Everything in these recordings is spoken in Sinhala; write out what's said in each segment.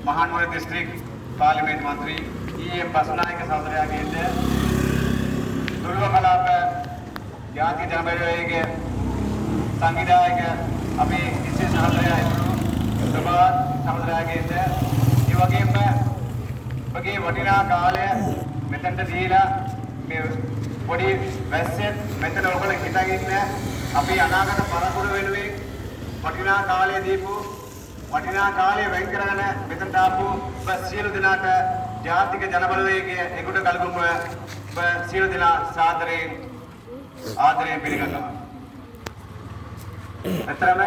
महानवर डिस्ट्रिक्ट पार्लिमेंट मंत्री E.M. बसनायक सहोदरයාගේ දුර්ලභ කලාප ජාතික ජනබලවේගයේ සංවිධායක අපේ ඉස්සේ සහෝදරයා සභාවත් සහෝදරයාගේ ඒ වගේම ඔබගේ වටිනා කාලය මෙතනට දීලා මේ පොඩි වැස්සෙන් මෙතන ඔයගොල්ලෝ හිටගෙන ඉන්න අපි අනාගත පරපුර වෙනුවෙන් වටිනා කාලය දීපු වටිනා කාලය වෙන් කරගෙන මෙතනට ආපු සියලු දෙනාට ජාතික ජනබලවේගයේ ඒකට කල්ගොම සියලු දෙනා සාදරයෙන් ආදරයෙන් පිළිගන්නවා. அத்தரம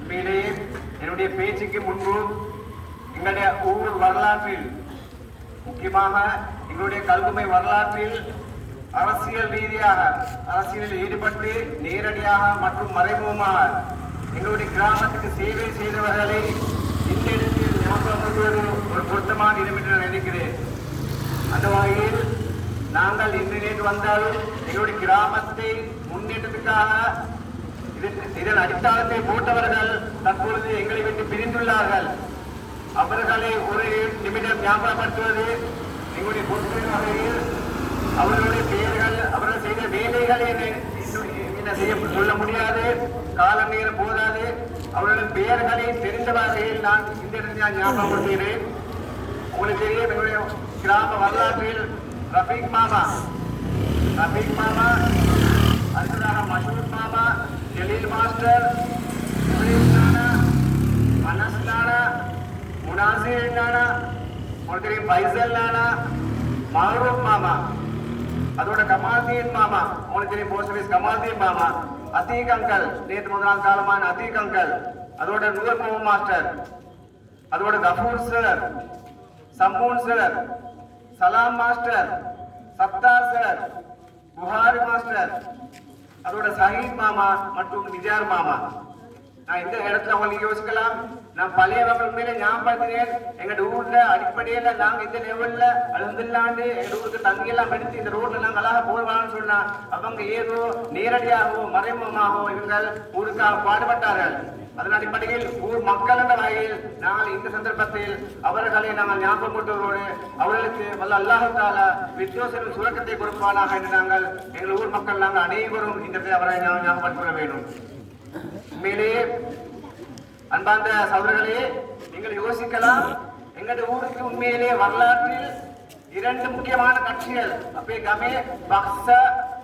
மேலே என்னுடைய பேச்சுக்கு முன்பு எங்களுடைய ஊர் வரலாற்றில் முக்கியமாக எங்களுடைய கல்குமை வரலாற்றில் அரசியல் ரீதியாக அரசியலில் ஈடுபட்டு நேரடியாக மற்றும் மறைமுகமாக எங்களுடைய கிராமத்துக்கு சேவை செய்தவர்களை இந்த இடத்தில் ஞாபகம் கொள்வது ஒரு பொருத்தமான இடம் என்று நான் நினைக்கிறேன். அந்த வகையில் நாங்கள் இன்று நேற்று வந்தாலும் எங்களுடைய கிராமத்தை முன்னேற்றத்துக்காக இதன் அடித்தளத்தை போட்டவர்கள் தற்பொழுது எங்களை விட்டு பிரிந்துள்ளார்கள். அவர்களை ஒரு நிமிடம் ஞாபகப்படுத்துவது எங்களுடைய பொறுப்பின் வகையில் அவர்களுடைய பெயர்கள் அவர்கள் செய்த வேலைகள் என்ன செய்ய சொல்ல முடியாது, காலம் நேரம் போதாது. அவர்களின் பெயர்களை தெரிந்த வகையில் நான் இந்த இடத்தில் ஞாபகப்படுத்துகிறேன். உங்களுக்கு தெரியும் எங்களுடைய கிராம வரலாற்றில் ரஃபீக் மாமா அடுத்ததாக மஷூத் மாமா, ஜலீல் மாஸ்டர், அனஸ் நானா, முனாசிர் நானா, உங்களுக்கு தெரியும் ஃபைசல் நானா, மாரூப் மாமா, அதோட கமால்தீன் மாமா, உங்களுக்கு தெரியும் போஸ்ட் ஆஃபீஸ் கமால்தீன் மாமா, அத்தீக் அங்கல் நேற்று முதலாம் காலமான அத்தீக் அங்கல், அதோட நூர் முகமது மாஸ்டர், அதோட கஃபூர் சார், சம்மூன் சார், சலாம் மாஸ்டர், சப்தார் சார், புகாரி மாஸ்டர், அதோட சஹீத் மாமா மற்றும் நிஜார் மாமா. நான் இந்த இடத்துல உங்களுக்கு யோசிக்கலாம், நான் பழைய மக்கள் மேலே ஞாபகப்படுத்தினேன். எங்க ஊர்ல அடிப்படையில நாங்க இந்த லெவல்ல அழுந்தில்லாண்டு எங்க ஊருக்கு தங்கி எல்லாம் எடுத்து இந்த ரோட்ல நாங்க அழகா போடுவாங்கன்னு சொன்னா அவங்க ஏதோ நேரடியாகவோ மறைமுகமாகவோ இவங்கள் ஊருக்காக பாடுபட்டார்கள். அதன் அடிப்படையில் ஊர் மக்கள் என்ற வகையில் நாங்கள் இந்த சந்தர்ப்பத்தில் அவர்களை நாங்கள் ஞாபகப்படுத்துவதோடு அவர்களுக்கு வல்ல அல்லாஹ் தஆலா வித்தியோசன சுரக்கத்தை கொடுப்பானாக என்று நாங்கள் எங்கள் ஊர் மக்கள் நாங்கள் அனைவரும் இந்த அவரை ஞாபகப்படுத்த வேண்டும். உண்மையிலேயே அன்பார்ந்த சகோதரர்களே, நீங்கள் யோசிக்கலாம், எங்களுடைய ஊருக்கு உண்மையிலேயே வரலாற்றில் இரண்டு முக்கியமான கட்சிகள் அப்பே கமே பக்ஸ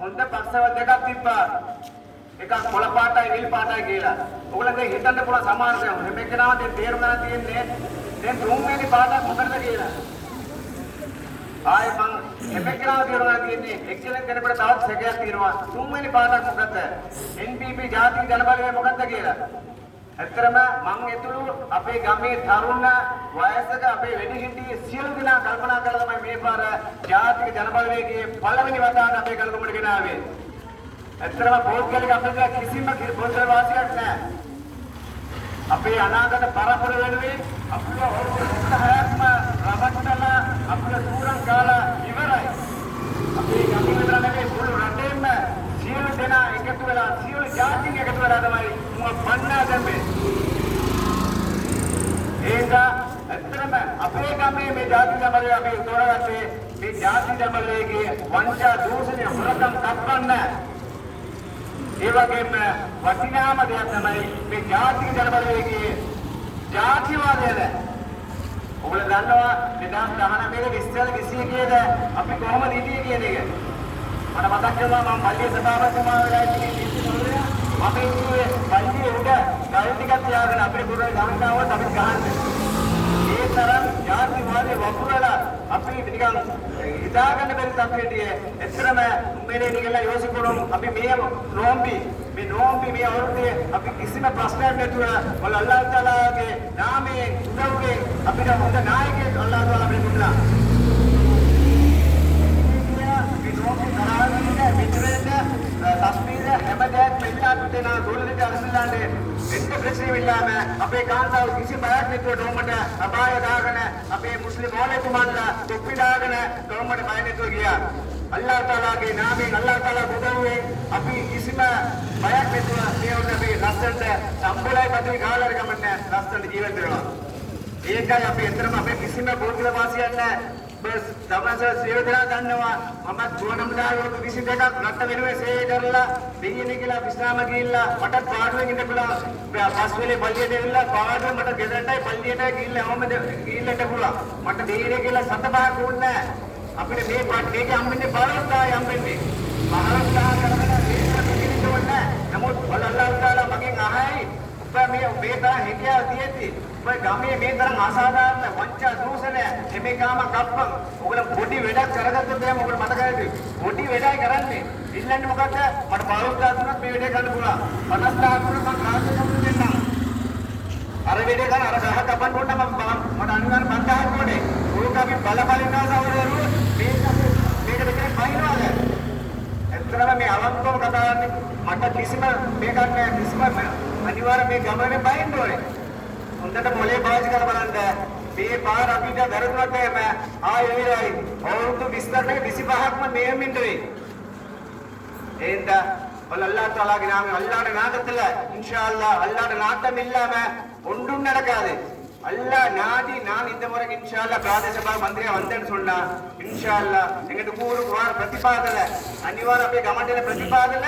හොඳ පක්ෂවල් දෙකක් තිබ්බා. එකක් කොළ පාටයි නිල් පාටයි කියලා. ඔයගොල්ලෝ හිතන්න පුළුවන් සමානකම් හැම එකනම දැන් තේරුම් ගන්න තියෙන්නේ දැන් තුන්වෙනි පාටක් මොකටද කියලා. ආයේ මං හැම එකනම තේරුම් ගන්න තියෙන්නේ එක්කෙනෙක් කෙනෙකුට තවත් සැකයක් තියෙනවා. තුන්වෙනි පාටක් මොකද්ද? NPP ජාතික ජනබලවේගය මොකද්ද කියලා. ඇත්තටම මං එතුළු අපේ ගමේ තරුණ වයසක අපේ වැඩිහිටි සියලු දෙනා කල්පනා කළා තමයි මේ පාර ජාතික ජනබලවේගයේ පළවෙනි වතාවට අපේ කල්ගොමට ගෙනාවේ. ඇත්තටම පොත්කලක අපිට කිසිම පොත්වල වාසියක් නැහැ. අපේ අනාගත පරපුර වෙනුවෙන් අපිට උත්සාහයක්ම රවට්ටලා අපිට සූරං කාලා ඉවරයි. අපේ ගමේ විතර නෙමෙයි මුළු රටේම සියලු දෙනා එකතු වෙලා සියලු ජාතික එකතු වෙලා තමයි මම පන්නා දැම්මේ. ඒක ඇත්තටම අපේ ගමේ මේ ජාතික ජනබලවේගය අපි උතෝරගත්තේ මේ ජාතික ජනබලවේගයේ වංචා දූෂණය හොරකම් තප්පන්න. ඒ වගේම වටිනාම දෙයක් තමයි මේ ජාතික ජනබලවේගයේ ජාතිවාදයද. ඔයගොල්ලෝ දන්නවා 2019 20 21 අපි කොහොමද හිටියේ කියන එක. මට මතක් වෙනවා මම පල්ලියේ සභාපතිතුමා වෙලා ඉන්නේ මම ඉන්නේ පල්ලියේ උඩ ගල් ටිකක් තියාගෙන අපේ පුරේ ගමන්තාවත් අපි ගහන්නේ. ඒ තරම් ජාතිවාදී වපුරලා අපි නිකන් හිතාගන්න බැරි තත්ත්වයකදී එතරම් මේ නිකලා යෝසිකෝනම් අපි මේ නොම්බි මේ අවුරුද්දේ අපි කිසිම ප්‍රශ්නයක් නැතුව වල අල්ලාහ් තාලාගේ නාමයෙන් උදව්වෙන් අපිට හොඳ නායකයෙක් අල්ලාහ් තාලා අපිට දුන්නා. தஸ்மீர ஹெமதேத் மெல்லாட்டு நான் சொல்லிட்டு அரசியலாண்டு எந்த பிரச்சனையும் இல்லாம அப்பே காந்தாவு கிசி பயாக் நித்துவ டோமட்ட அபாய தாகன அப்பே முஸ்லிம் மௌலத்துமான்ல தொப்பிடாகன டோமட்ட பய நித்துவ கியா अल्लाह ताला के नाम में अल्लाह ताला बुदावे अभी इसमें बयान में तो ये उन्हें भी रास्ते संपूर्ण बदली गालर का मन्ने रास्ते जीवन दिला ඒකයි අපි එතරම් අපේ කිසිම බෝධිල වාසියක් නැහැ. බස් තමස සේවදලා ගන්නවා. මම ගුවන්විදුලියක 22ක් රට වෙනුවෙන් සේවය කරලා දෙයියනේ කියලා විශ්‍රාම ගිහිල්ලා මට පාඩුවෙන් ඉඳලා බස් වලේ පල්ලියට ඇවිල්ලා පාඩුව මට ගෙදරටයි පල්ලියටයි ගිහිල්ලා හැමෝම ගිහිල්ලා ඉඳපුවා. මට දෙයියනේ කියලා සත පහක් ඕනේ නැහැ. අපිට මේකේ හම්බෙන්නේ බලවත්තායි හම්බෙන්නේ. මහරස්තා කරගෙන මේක පිළිගන්න ඕනේ. නමුත් අල්ලාහ් තාලා මගෙන් අහයි මේ තරම් හිතියා තියෙද්දි ඔය ගමේ මේ තරම් අසාධාරණ වංචා දූෂණය එමේ ගාම කප්පන් ඔයගොල්ලෝ පොඩි වැඩක් කරගත්තොත් එහෙනම් ඔයගොල්ලෝ මතකයිද පොඩි වැඩයි කරන්නේ ඉල්ලන්නේ මොකක්ද මට 15000 තුනක් මේ වැඩේ කරන්න පුළුවන් 50000 තුනක් මම කාර්ය සම්පූර්ණ දෙන්නම් අර වැඩේ කරන අර ගහ කපන්න ඕන මම මට අනිවාර්ය 5000 ඕනේ ඕක අපි බලපලිනවා සහෝදරයෝ මේක දෙකේ පයින්නවා ඇත්තටම මේ අවංකව කතා කරන්නේ මට කිසිම මේකක් නෑ කිසිම අනිවාර්ය මේ ගමනේ බයින්න ඕනේ. හොඳට මොලේ පාවිච්චි කරලා බලන්න. මේ පාර අපිට වැරදුනට එම ආයෙයි අවුරුදු 20ක් 25ක්ම මෙහෙම ඉඳී. එහෙනම් අල්ලාහ් තාලාගේ නාමයෙන් අල්ලාහ்ட நாட்டத்துல இன்ஷாஅல்லாஹ் அல்லாஹ்ட நாட்டம் இல்லாம ஒன்றும் நடக்காது. அல்லாஹ் நாடி நான் இந்த முறை இன்ஷாஅல்லாஹ் பிராதேச சபா மந்திரியா வந்தேன்னு சொன்னா இன்ஷாஅல்லாஹ் எங்கட ஊருக்கு வார ප්‍රතිපාදන අනිවාර්ය අපේ ගමන්ටේ ප්‍රතිපාදන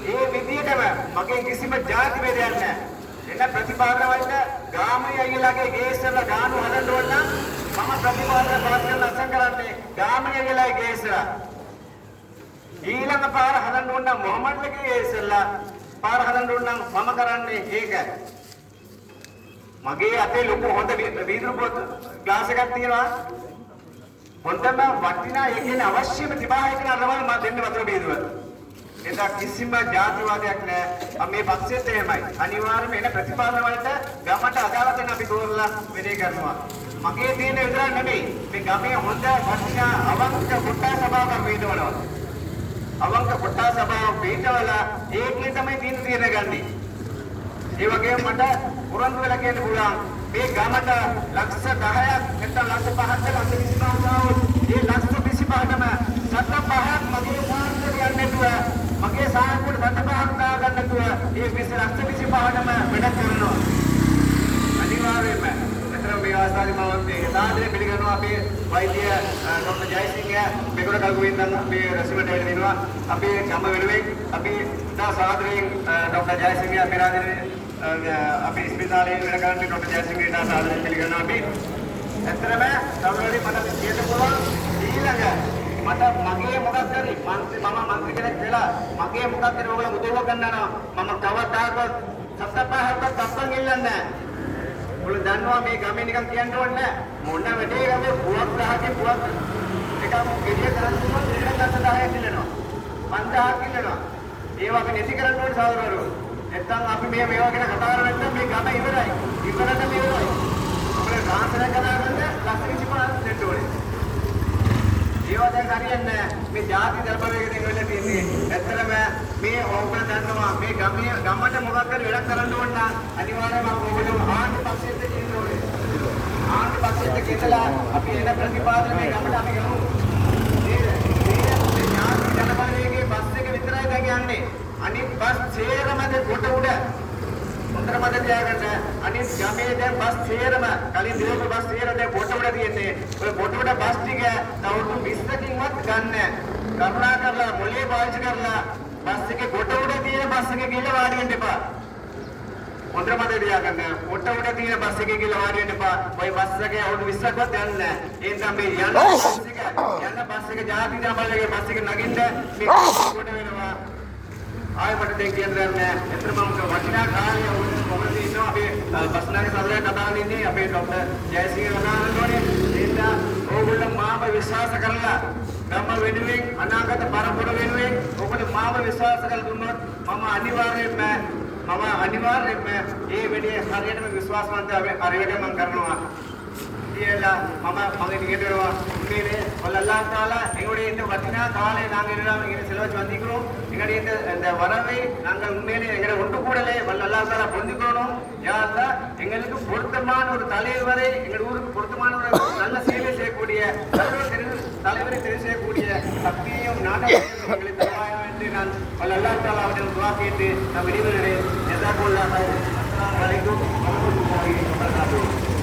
ඒ විදියටම මගේ කිසිම ಜಾති වේදයක් නැහැ. එන්න ප්‍රතිපාදන වලට ගාමී අයියලාගේ ගේසල ගානු හදන්න ඕන නම් මම ප්‍රතිපාදන පාස් කරලා අසං කරන්නේ ගාමී අයියලාගේ ගේසල. ඊළඟ පාර හදන්න ඕන නම් මොහමඩ්ලගේ ගේසල පාර හදන්න ඕන නම් මම කරන්නේ ඒක. මගේ අතේ ලොකු හොඳ වීදුරු පොත් ග්ලාස් එකක් තියෙනවා. හොඳම වටිනා ඒකේ අවශ්‍යම තිබායකන අරවල මම දෙන්න වතුර බීදුව. එතන කිසිම ජාතිවාදයක් නැහැ. මේ පක්ෂෙත් එහෙමයි. අනිවාර්යයෙන්ම එන ප්‍රතිපාදන වලට ගමට අදාළ දෙන අපි තෝරලා වැඩේ කරනවා. මගේ තියෙන විතරක් නෙමෙයි. මේ ගමේ හොඳ වටිනා අවංක කොට්ටා සභාවක් වේදවනවා. අවංක කොට්ටා සභාවක් වේදවලා ඒකේ තමයි තීන්දුව ගන්නේ. ඒ වගේම මට පුරන්දු වෙලා කියන්න පුළුවන් මේ ගමට ලක්ෂ 10ක් නැත්නම් ලක්ෂ 5ක් ලක්ෂ 25ක් මේ ලක්ෂ 25ටම සත පහක් මගේ සාහිත්‍ය කියන්නේ නැතුව මගේ සාහිත්‍යට සත පහක් දා ගන්න නැතුව මේ ලක්ෂ 25ටම වැඩ කරනවා අනිවාර්යයෙන්ම මෙතන මේ ආසාරි මම මේ සාදරයෙන් පිළිගන්නවා අපේ වෛද්‍ය ડોક્ટર ජයසිංහ මේකට කල්පුවෙන් නම් අපේ රැස්වීමට එළවෙනවා අපේ ගම වෙනුවෙන් අපි තා සාදරයෙන් ડોક્ટર ජයසිංහ අපේ රාජ්‍යයේ අපි ස්පිතාලේ වැඩ කරන ડોક્ટર ජයසිංහට සාදරයෙන් පිළිගන්නවා අපි ඇත්තටම සමහරවිට මට කියන්න පුළුවන් ඊළඟ මට මගේ මොකක් හරි මම මන්ත්‍රී කෙනෙක් වෙලා මගේ මොකක් හරි ඔයගොල්ලෝ උදව් ගන්නවා මම කවදාකවත් සත්පහකට තප්පන් ඉල්ලන්නේ නැහැ. ඔයගොල්ලෝ දන්නවා මේ ගමේ නිකන් කියන්න ඕනේ නැහැ. මොන වැඩේ ගමේ පුවක් 10කින් පුවක් එකක් ගෙඩිය කරන් දුන්නොත් ඊළඟ 10ක් ඉල්ලනවා. 5000ක් ඉල්ලනවා. ඒවා අපි නැති කරන්න ඕනේ සහෝදරවරු. නැත්නම් අපි මේවා ගැන කතා කරන්නේ නැත්නම් මේ ගම ඉවරයි. ඉවරට මේ ඉවරයි. අපේ රාත්‍රී කතා කරන්නේ ලක්ෂ 25ක් දෙන්න ඕනේ. ඒවා දැන් හරියන්නේ මේ ಜಾති දල්පවේගයෙන් වෙලා තියෙන්නේ. ඇත්තටම මේ ඕගොල්ලෝ දන්නවා මේ ගමට මොකක් හරි වැඩක් කරන්න ඕන නම් අනිවාර්යයෙන්ම ඕගොල්ලෝ ආණ්ඩු පක්ෂයට කියන්න ඕනේ. ආණ්ඩු පක්ෂයට කියලා අපි එන ප්‍රතිපාදන මේ ගමට අපි ගමු. නේද? මේ ಜಾති දල්පවේගයේ බස් එක විතරයි දැන් යන්නේ. අනිත් බස් සේරම කොට උඩ හොඳට මතක තියාගන්න අනිත් ගමේ දැන් බස් සේරම කලින් දිනක බස් සේරම දැන් කොට උඩ තියෙන්නේ ඔය කොට උඩ බස් ටික තවුරුදු 20කින්වත් ගන්න කරුණා කරලා මොලේ පාවිච්චි කරලා බස් එකේ කොට උඩ තියෙන බස් එකේ ගිහලා වාඩි වෙන්න එපා හොඳට මතක තියාගන්න කොට උඩ තියෙන බස් එකේ ගිහලා වාඩි වෙන්න එපා ඔය බස් එකේ අවුරුදු 20ක්වත් යන්නේ නැහැ ඒ නිසා මේ යන බස් එක ජාති දඹලගේ බස් එක නගින්න මේ කොට වෙනවා ආයෙ මට දැන් කියන්න දෙන්නේ එතන මම වටිනා කාලය මොකද ඉන්නවා අපේ බස්නාගේ සමරය කතා කරන්නේ අපේ ડોક્ટર ජයසිංහ වනාලෝනේ එන්න ඕගොල්ලෝ මාව විශ්වාස කරලා ගම වෙනුවෙන් අනාගත පරපුර වෙනුවෙන් ඔබට මාව විශ්වාස කරලා දුන්නොත් මම අනිවාර්යයෙන්ම ඒ වෙලේ හරියටම විශ්වාසවන්තව හරියට මම කරනවා කියලා මගේ නිකේතනවා உண்மையிலே அல்லாஹ் தஆலா எங்களுடைய இந்த வட்டினா காலை நாங்கள் எல்லாம் இங்கே செலவச்சு வந்திக்கிறோம் எங்களுடைய இந்த வரவை நாங்கள் உண்மையிலே எங்களை ஒன்று கூடலே அல்லாஹ் தஆலா பொருந்திக்கணும் யா அல்லாஹ் எங்களுக்கு பொருத்தமான ஒரு தலைவரை எங்கள் ஊருக்கு பொருத்தமான ஒரு நல்ல சேவை செய்யக்கூடிய தலைவரை தெரிவு செய்யக்கூடிய சக்தியையும் நாட்டையும் எங்களுக்கு தருவாயா என்று நான் அல்லாஹ் தஆலாவிடம் துஆ கேட்டு நான் விடைபெறுகிறேன் ஜஸாக்குல்லாஹ் அஸ்ஸலாமு அலைக்கும் வரஹ்மத்துல்லாஹி வபரகாத்துஹு